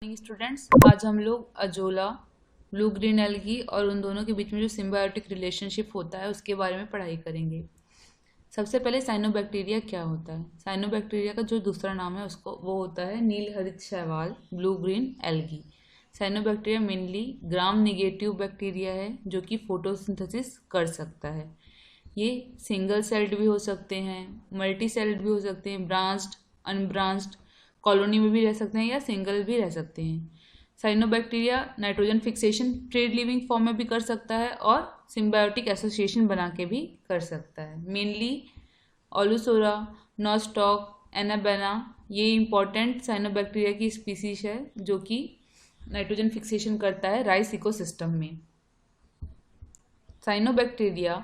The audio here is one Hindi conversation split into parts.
स्टूडेंट्स, आज हम लोग अजोला, ब्लू ग्रीन एल्गी और उन दोनों के बीच में जो सिम्बायोटिक रिलेशनशिप होता है उसके बारे में पढ़ाई करेंगे। सबसे पहले साइनोबैक्टीरिया क्या होता है। साइनोबैक्टीरिया का जो दूसरा नाम है उसको वो होता है नील हरित शैवाल, blue green algae. Cyanobacteria mainly ग्राम निगेटिव बैक्टीरिया है जो कि फोटोसिंथेसिस कर सकता है। ये सिंगल सेल्ड भी हो सकते हैं, मल्टी सेल्ड भी हो सकते हैं, ब्रांच्ड, अनब्रांच्ड, कॉलोनी में भी रह सकते हैं या सिंगल भी रह सकते हैं। Cyanobacteria nitrogen fixation free living form में भी कर सकता है और सिम्बायोटिक एसोसिएशन बना के भी कर सकता है। मेनली ओलूसोरा, नॉस्टॉक, एनाबेना ये इंपॉर्टेंट साइनोबैक्टीरिया की स्पीसीज है जो कि नाइट्रोजन फिक्सेशन करता है राइस इकोसिस्टम में। साइनोबैक्टीरिया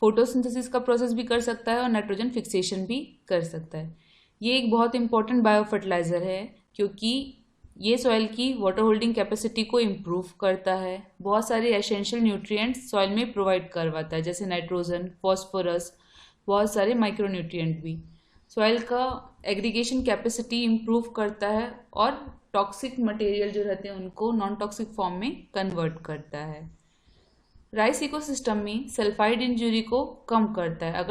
फोटोसिंथेसिस का प्रोसेस भी कर सकता है और नाइट्रोजन फिक्सेशन भी कर सकता है। ये एक बहुत इंपॉर्टेंट बायो फर्टिलाइज़र है क्योंकि ये सॉइल की वाटर होल्डिंग कैपेसिटी को इम्प्रूव करता है। बहुत सारे एसेंशियल न्यूट्रिएंट्स सॉइल में प्रोवाइड करवाता है जैसे नाइट्रोजन, फॉस्फोरस, बहुत सारे माइक्रो न्यूट्रिएंट भी। सॉइल का एग्रीगेशन कैपेसिटी इम्प्रूव करता है और टॉक्सिक मटेरियल जो रहते हैं उनको नॉन टॉक्सिक फॉर्म में कन्वर्ट करता है। राइस इकोसिस्टम में सल्फाइड इंजरी को कम करता है।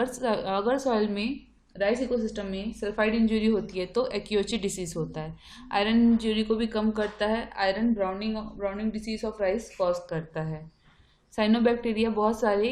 अगर सॉइल में राइस इकोसिस्टम में सल्फाइड इंजरी होती है तो एक्योची डिसीज होता है। आयरन इंजरी को भी कम करता है। Iron browning disease of rice cause करता है। साइनोबैक्टीरिया बहुत सारे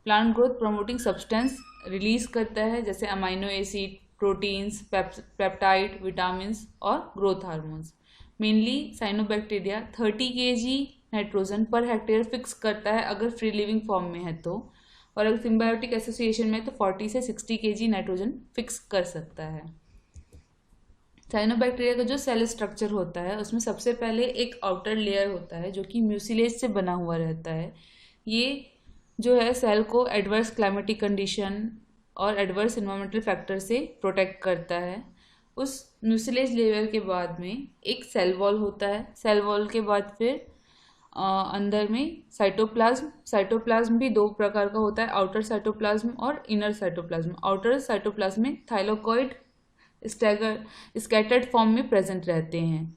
plant growth promoting substance release करता है जैसे amino acid, proteins, peptide, vitamin और growth hormones. Mainly cyanobacteria 30 kg nitrogen per hectare fix करता है अगर फ्री लिविंग फॉर्म में है तो, और अगर सिम्बायोटिक एसोसिएशन में तो 40 से 60 kg नाइट्रोजन फिक्स कर सकता है। साइनोबैक्टीरिया का जो सेल स्ट्रक्चर होता है उसमें सबसे पहले एक आउटर लेयर होता है जो कि म्यूसिलेज से बना हुआ रहता है। ये जो है सेल को एडवर्स क्लाइमेटिक कंडीशन और एडवर्स इन्वायरमेंटल फैक्टर से प्रोटेक्ट करता है। उस म्यूसिलेज लेयर के बाद में एक सेल वॉल होता है। सेल वॉल के बाद फिर अंदर में साइटोप्लाज्म भी दो प्रकार का होता है, आउटर साइटोप्लाज्म और इनर साइटोप्लाज्म। आउटर साइटोप्लाज्म में थाइलाकोइड स्कैटर्ड फॉर्म में प्रेजेंट रहते हैं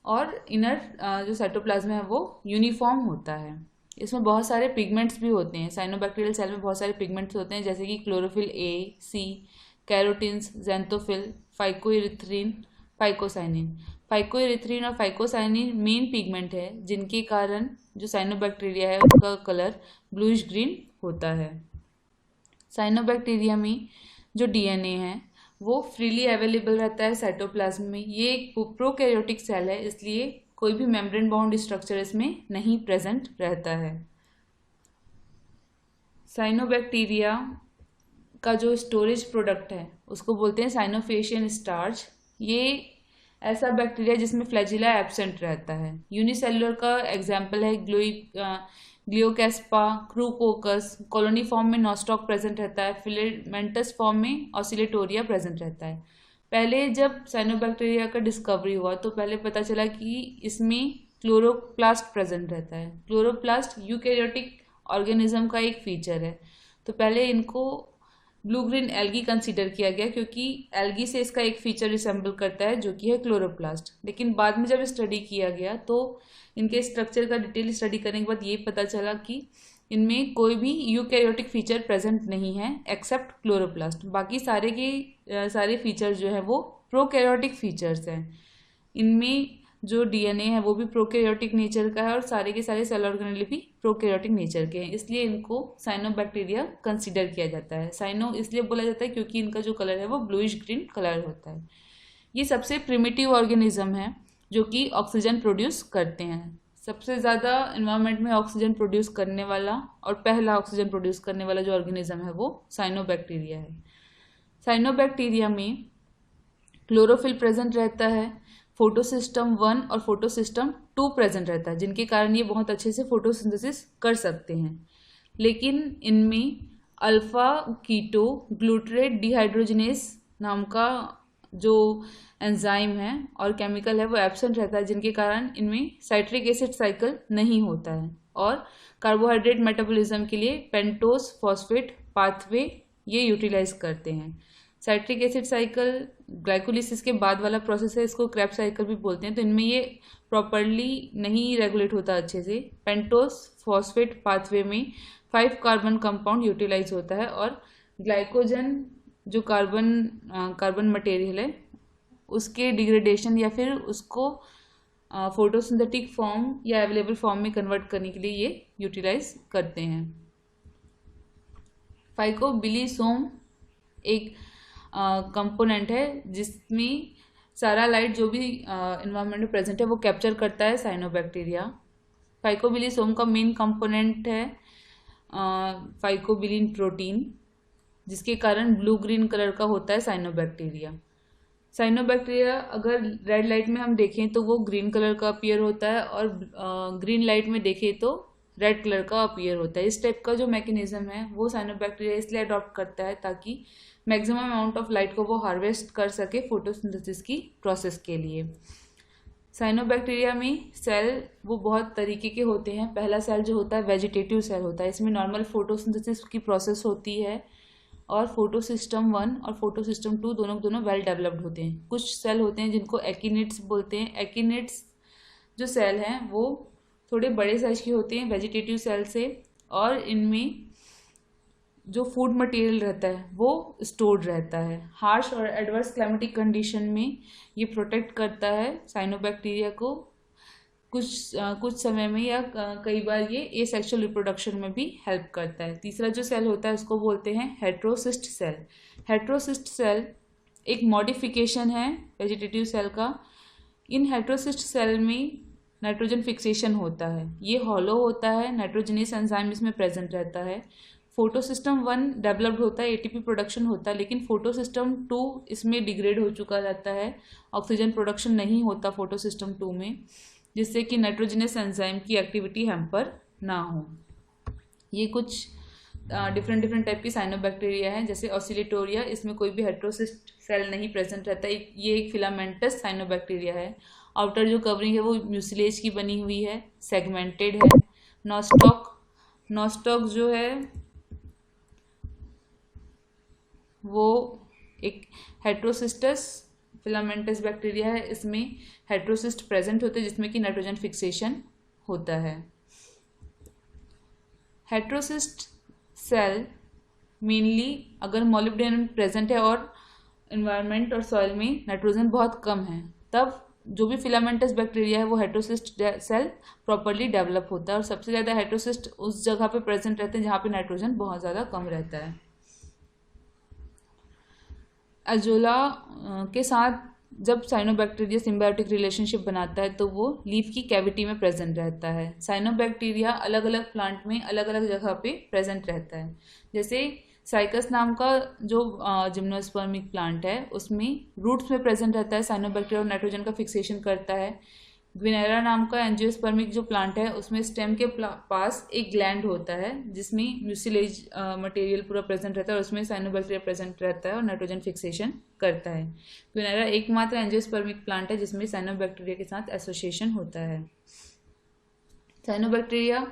और इनर जो साइटोप्लाज्म है वो यूनिफॉर्म होता है। इसमें बहुत सारे पिगमेंट्स भी होते हैं। साइनोबैक्टीरियल सेल में बहुत सारे पिगमेंट्स होते हैं जैसे कि chlorophyll A, C, carotenes, xanthophyll, फाइकोइरिथ्रिन, phycocyanin. फाइकोइरिथ्रिन और फाइकोसाइनिन मेन पिगमेंट है जिनके कारण जो साइनोबैक्टीरिया है उसका कलर ब्लूइश ग्रीन होता है। साइनोबैक्टीरिया में जो डीएनए है वो फ्रीली अवेलेबल रहता है साइटोप्लाज्म में। ये एक प्रोकैरियोटिक सेल है इसलिए कोई भी मेम्ब्रेन बाउंड स्ट्रक्चर इसमें नहीं प्रेजेंट रहता है। साइनोबैक्टीरिया का जो स्टोरेज प्रोडक्ट है उसको बोलते हैं साइनोफेशियन स्टार्च। ये ऐसा बैक्टीरिया जिसमें फ्लैजिला एब्सेंट रहता है। यूनिसेलुलर का एग्जाम्पल है ग्लियोकैस्पा, क्रूकोकस। कॉलोनी फॉर्म में नॉस्टॉक प्रेजेंट रहता है। फिलामेंटस फॉर्म में ऑसिलेटोरिया प्रेजेंट रहता है। पहले जब साइनोबैक्टीरिया का डिस्कवरी हुआ तो पहले पता चला कि इसमें क्लोरोप्लास्ट प्रेजेंट रहता है। क्लोरोप्लास्ट यूकैरियोटिक ऑर्गेनिज्म का एक फीचर है। तो पहले इनको ब्लू ग्रीन एल्गी कंसीडर किया गया क्योंकि एल्गी से इसका एक फीचर रिसेंबल करता है जो कि है क्लोरोप्लास्ट। लेकिन बाद में जब स्टडी किया गया तो इनके स्ट्रक्चर का डिटेल स्टडी करने के बाद ये पता चला कि इनमें कोई भी यूकैरियोटिक फीचर प्रेजेंट नहीं है एक्सेप्ट क्लोरोप्लास्ट। बाकी सारे फीचर जो है वो प्रोकैरियोटिक फीचर्स हैं। इनमें जो डीएनए है वो भी प्रोकैरियोटिक नेचर का है और सारे के सारे सेल ऑर्गेनेल भी प्रोकैरियोटिक नेचर के हैं, इसलिए इनको साइनोबैक्टीरिया कंसीडर किया जाता है। साइनो इसलिए बोला जाता है क्योंकि इनका जो कलर है वो ब्लूइश ग्रीन कलर होता है। ये सबसे प्रिमिटिव ऑर्गेनिज्म है जो कि ऑक्सीजन प्रोड्यूस करते हैं। सबसे ज़्यादा इन्वायरमेंट में ऑक्सीजन प्रोड्यूस करने वाला और पहला ऑक्सीजन प्रोड्यूस करने वाला जो ऑर्गेनिज्म है वो साइनोबैक्टीरिया है। साइनोबैक्टीरिया में क्लोरोफिल प्रेजेंट रहता है, फोटोसिस्टम 1 और फोटोसिस्टम 2 प्रेजेंट रहता है जिनके कारण ये बहुत अच्छे से फोटोसिंथेसिस कर सकते हैं। लेकिन इनमें अल्फा कीटो ग्लूटरेट डिहाइड्रोजिनेस नाम का जो एंजाइम है और केमिकल है वो एब्सेंट रहता है जिनके कारण इनमें साइट्रिक एसिड साइकिल नहीं होता है और कार्बोहाइड्रेट मेटाबॉलिज्म के लिए पेंटोस फॉस्फेट पाथवे ये यूटिलाइज करते हैं। साइट्रिक एसिड साइकिल ग्लाइकोलिसिस के बाद वाला प्रोसेस है, इसको क्रेब्स साइकिल भी बोलते हैं। तो इनमें ये प्रॉपरली नहीं रेगुलेट होता अच्छे से। पेंटोस फॉस्फेट पाथवे में 5 कार्बन कंपाउंड यूटिलाइज होता है और ग्लाइकोजन जो कार्बन मटेरियल है उसके डिग्रेडेशन या फिर उसको फोटोसिंथेटिक फॉर्म या अवेलेबल फॉर्म में कन्वर्ट करने के लिए ये यूटिलाइज करते हैं। फाइकोबिलिसोम एक कंपोनेंट है जिसमें सारा लाइट जो भी इन्वायरमेंट में प्रेजेंट है वो कैप्चर करता है साइनोबैक्टीरिया। फाइकोबिलिसोम का मेन कंपोनेंट है फाइकोबिलिन प्रोटीन, जिसके कारण ब्लू ग्रीन कलर का होता है साइनोबैक्टीरिया। साइनोबैक्टीरिया अगर रेड लाइट में हम देखें तो वो ग्रीन कलर का अपीयर होता है और ग्रीन लाइट में देखें तो रेड कलर का अपीयर होता है। इस टाइप का जो मैकेनिज्म है वो साइनोबैक्टीरिया इसलिए अडॉप्ट करता है ताकि मैक्सिमम अमाउंट ऑफ लाइट को वो हार्वेस्ट कर सके फोटोसिंथेसिस की प्रोसेस के लिए। साइनोबैक्टीरिया में सेल वो बहुत तरीके के होते हैं। पहला सेल जो होता है वेजिटेटिव सेल होता है, इसमें नॉर्मल फोटोसिंथेसिस की प्रोसेस होती है और फोटोसिस्टम 1 और फोटोसिस्टम 2 दोनों वेल डेवलप्ड होते हैं। कुछ सेल होते हैं जिनको एकिनिड्स बोलते हैं। एकिनिड्स जो सेल हैं वो थोड़े बड़े साइज के होते हैं वेजिटेटिव सेल से, और इनमें जो फूड मटेरियल रहता है वो स्टोर्ड रहता है। हार्श और एडवर्स क्लाइमेटिक कंडीशन में ये प्रोटेक्ट करता है साइनोबैक्टीरिया को कुछ समय में, या कई बार ये एसेक्सुअल रिप्रोडक्शन में भी हेल्प करता है। तीसरा जो सेल होता है उसको बोलते हैं हेट्रोसिस्ट सेल। हेट्रोसिस्ट सेल एक मॉडिफिकेशन है वेजिटेटिव सेल का। इन हेट्रोसिस्ट सेल में नाइट्रोजन फिक्सेशन होता है, ये हॉलो होता है, नाइट्रोजनेस एंजाइम इसमें प्रेजेंट रहता है। फोटोसिस्टम 1 डेवलप्ड होता है, एटीपी प्रोडक्शन होता है, लेकिन फोटोसिस्टम 2 इसमें डिग्रेड हो चुका रहता है। ऑक्सीजन प्रोडक्शन नहीं होता फोटोसिस्टम 2 में, जिससे कि नाइट्रोजनस एंजाइम की एक्टिविटी हैम्पर ना हो। ये कुछ डिफरेंट टाइप की साइनोबैक्टीरिया हैं, जैसे ऑसिलेटोरिया, इसमें कोई भी हेट्रोसिस्ट सेल नहीं प्रेजेंट रहता है। ये एक फिलामेंटस साइनोबैक्टीरिया है। आउटर जो कवरिंग है वो म्यूसिलेज की बनी हुई है, सेगमेंटेड है। नॉस्टॉक जो है वो एक हेट्रोसिस्टस फिलामेंटस बैक्टीरिया है। इसमें हेट्रोसिस्ट प्रेजेंट होते हैं जिसमें कि नाइट्रोजन फिक्सेशन होता है। हेट्रोसिस्ट सेल मेनली अगर मॉलिब्डेनम प्रेजेंट है और इन्वायरमेंट और सॉइल में नाइट्रोजन बहुत कम है, तब जो भी फिलामेंटस बैक्टीरिया है वो हेट्रोसिस्ट सेल प्रॉपरली डेवलप होता है। और सबसे ज़्यादा हेट्रोसिस्ट उस जगह पे प्रेजेंट रहते हैं जहाँ पे नाइट्रोजन बहुत ज़्यादा कम रहता है। अजोला के साथ जब साइनोबैक्टीरिया सिम्बायोटिक रिलेशनशिप बनाता है तो वो लीफ की कैविटी में प्रेजेंट रहता है। साइनोबैक्टीरिया अलग अलग प्लांट में अलग अलग जगह पे प्रेजेंट रहता है। जैसे साइकस नाम का जो जिम्नोस्पर्मिक प्लांट है उसमें रूट्स में प्रेजेंट रहता है साइनोबैक्टीरिया और नाइट्रोजन का फिक्सेशन करता है। ग्विनेरा नाम का एंजियोस्पर्मिक जो प्लांट है उसमें स्टेम के पास एक ग्लैंड होता है जिसमें म्यूसिलेज मटेरियल पूरा प्रेजेंट रहता है और उसमें साइनोबैक्टीरिया प्रेजेंट रहता है और नाइट्रोजन फिक्सेशन करता है। ग्विनेरा एकमात्र एंजियोस्पर्मिक प्लांट है जिसमें साइनोबैक्टीरिया के साथ एसोसिएशन होता है। साइनोबैक्टीरिया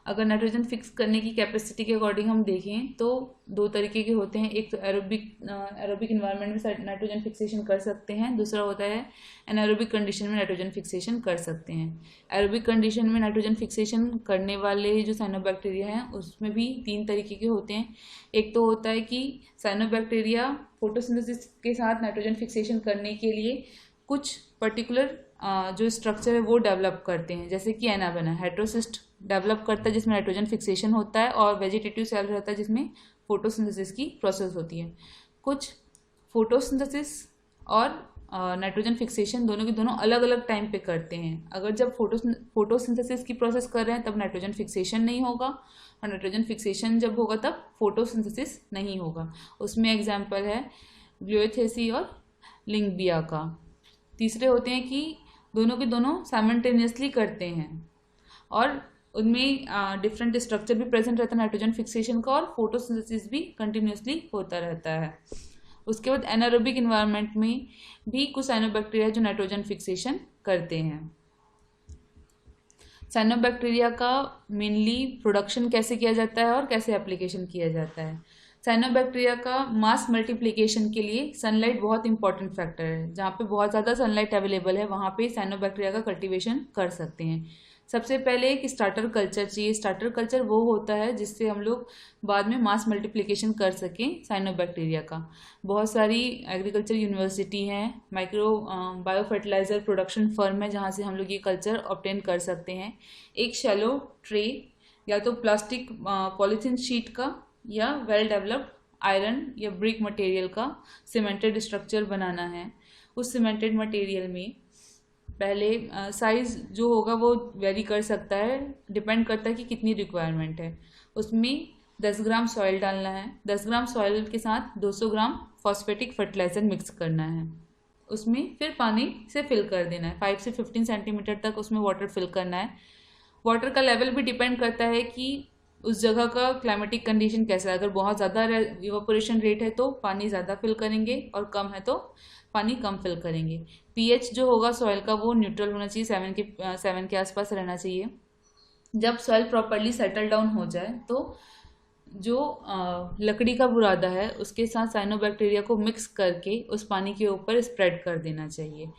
अगर नाइट्रोजन फिक्स करने की कैपेसिटी के अकॉर्डिंग हम देखें तो दो तरीके के होते हैं। एक तो एरोबिक इन्वायरमेंट में नाइट्रोजन फिक्सेशन कर सकते हैं, दूसरा होता है एनारोबिक कंडीशन में नाइट्रोजन फिक्सेशन कर सकते हैं। एरोबिक कंडीशन में नाइट्रोजन फिक्सेशन करने वाले जो साइनोबैक्टीरिया हैं उसमें भी 3 तरीके के होते हैं। एक तो होता है कि साइनोबैक्टीरिया फोटोसिंथेसिस के साथ नाइट्रोजन फिक्सेशन करने के लिए कुछ पर्टिकुलर जो स्ट्रक्चर है वो डेवलप करते हैं, जैसे कि एनाबेना हेट्रोसिस्ट डेवलप करता है जिसमें नाइट्रोजन फिक्सेशन होता है, और वेजिटेटिव सेल रहता है जिसमें फोटोसिंथेसिस की प्रोसेस होती है। कुछ फोटोसिंथेसिस और नाइट्रोजन फिक्सेशन दोनों के दोनों अलग अलग टाइम पे करते हैं। अगर जब फोटोसिंथेसिस की प्रोसेस कर रहे हैं तब नाइट्रोजन फिक्सेशन नहीं होगा, और नाइट्रोजन फिक्सेशन जब होगा तब फोटोसिंथेसिस नहीं होगा। उसमें एग्जाम्पल है ग्लूएथेसी और लिंगबिया का। तीसरे होते हैं कि दोनों के दोनों साइमल्टेनियसली करते हैं और उनमें डिफरेंट स्ट्रक्चर भी प्रेजेंट रहता है नाइट्रोजन फिक्सेशन का, और फोटोसिंथेसिस भी कंटिन्यूसली होता रहता है। उसके बाद एनारोबिक इन्वायरमेंट में भी कुछ साइनोबैक्टीरिया जो नाइट्रोजन फिक्सेशन करते हैं। साइनोबैक्टीरिया का मेनली प्रोडक्शन कैसे किया जाता है और कैसे एप्लीकेशन किया जाता है। साइनोबैक्टीरिया का मास मल्टीप्लिकेशन के लिए सनलाइट बहुत इंपॉर्टेंट फैक्टर है। जहाँ पे बहुत ज़्यादा सनलाइट अवेलेबल है वहाँ पे साइनोबैक्टीरिया का कल्टीवेशन कर सकते हैं। सबसे पहले एक स्टार्टर कल्चर चाहिए। स्टार्टर कल्चर वो होता है जिससे हम लोग बाद में मास मल्टीप्लिकेशन कर सकें साइनोबैक्टीरिया का। बहुत सारी एग्रीकल्चर यूनिवर्सिटी हैं, micro bio fertiliser production firm है जहाँ से हम लोग ये कल्चर ऑब्टेन कर सकते हैं। एक शैलो ट्रे या तो प्लास्टिक पॉलीथीन शीट का या वेल डेवलप्ड आयरन या ब्रिक मटेरियल का सीमेंटेड स्ट्रक्चर बनाना है। उस सीमेंटेड मटेरियल में पहले साइज़ जो होगा वो वेरी कर सकता है, डिपेंड करता है कि कितनी रिक्वायरमेंट है। उसमें 10 ग्राम सॉइल डालना है। 10 ग्राम सॉइल के साथ 200 ग्राम फॉस्फेटिक फर्टिलाइज़र मिक्स करना है। उसमें फिर पानी से फिल कर देना है। 5 से 15 सेंटीमीटर तक उसमें वाटर फिल करना है। वाटर का लेवल भी डिपेंड करता है कि उस जगह का क्लाइमेटिक कंडीशन कैसा है। अगर बहुत ज़्यादा इवापोरेशन रेट है तो पानी ज़्यादा फिल करेंगे और कम है तो पानी कम फिल करेंगे। पीएच जो होगा सॉइल का वो न्यूट्रल होना चाहिए, 7 के आसपास रहना चाहिए। जब सॉइल प्रॉपरली सेटल डाउन हो जाए तो जो लकड़ी का बुरादा है उसके साथ साइनोबैक्टीरिया को मिक्स करके उस पानी के ऊपर स्प्रेड कर देना चाहिए।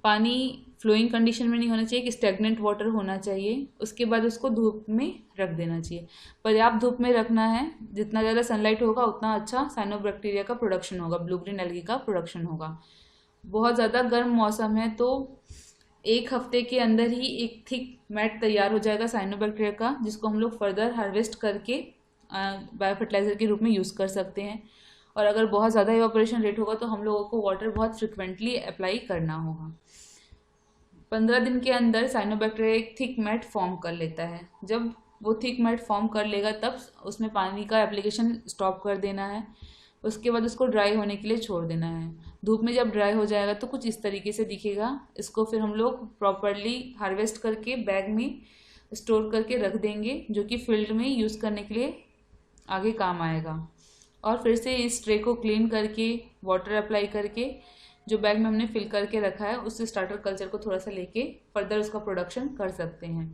पानी फ्लोइंग कंडीशन में नहीं होना चाहिए कि स्टेगनेंट वाटर होना चाहिए। उसके बाद उसको धूप में रख देना चाहिए। पर्याप्त धूप में रखना है। जितना ज़्यादा सनलाइट होगा उतना अच्छा साइनोबैक्टीरिया का प्रोडक्शन होगा, ब्लू ग्रीन एल्गी का प्रोडक्शन होगा। बहुत ज़्यादा गर्म मौसम है तो 1 हफ्ते के अंदर ही एक थिक मैट तैयार हो जाएगा साइनोबैक्टीरिया का, जिसको हम लोग फर्दर हार्वेस्ट करके बायो फर्टिलाइज़र के रूप में यूज़ कर सकते हैं। और अगर बहुत ज़्यादा इवापोरेशन रेट होगा तो हम लोगों को वाटर बहुत फ्रिक्वेंटली अप्लाई करना होगा। 15 दिन के अंदर साइनोबैक्टीरिया एक थिक मैट फॉर्म कर लेता है। जब वो थिक मैट फॉर्म कर लेगा तब उसमें पानी का एप्लीकेशन स्टॉप कर देना है। उसके बाद उसको ड्राई होने के लिए छोड़ देना है। धूप में जब ड्राई हो जाएगा तो कुछ इस तरीके से दिखेगा। इसको फिर हम लोग प्रॉपरली हार्वेस्ट करके बैग में स्टोर करके रख देंगे, जो कि फील्ड में यूज़ करने के लिए आगे काम आएगा। और फिर से इस ट्रे को क्लीन करके वाटर अप्लाई करके जो बैग में हमने फिल करके रखा है उससे स्टार्टर कल्चर को थोड़ा सा लेके फर्दर उसका प्रोडक्शन कर सकते हैं।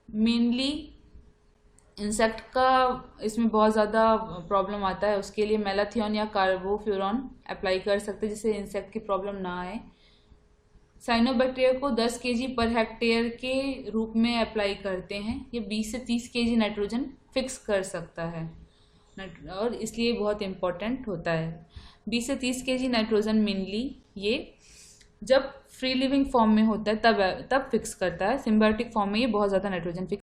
मेनली इंसेक्ट का इसमें बहुत ज़्यादा प्रॉब्लम आता है, उसके लिए मेलाथियोन या कार्बोफ्यूरॉन अप्लाई कर सकते हैं जिससे इंसेक्ट की प्रॉब्लम ना आए। साइनोबैक्टीरिया को 10 केजी पर हेक्टेयर के रूप में अप्लाई करते हैं। ये 20 से 30 केजी नाइट्रोजन फिक्स कर सकता है और इसलिए बहुत इम्पोर्टेंट होता है। 20 से 30 केजी नाइट्रोजन मेनली ये जब फ्री लिविंग फॉर्म में होता है तब फिक्स करता है। सिम्बायोटिक फॉर्म में ये बहुत ज़्यादा नाइट्रोजन फिक्स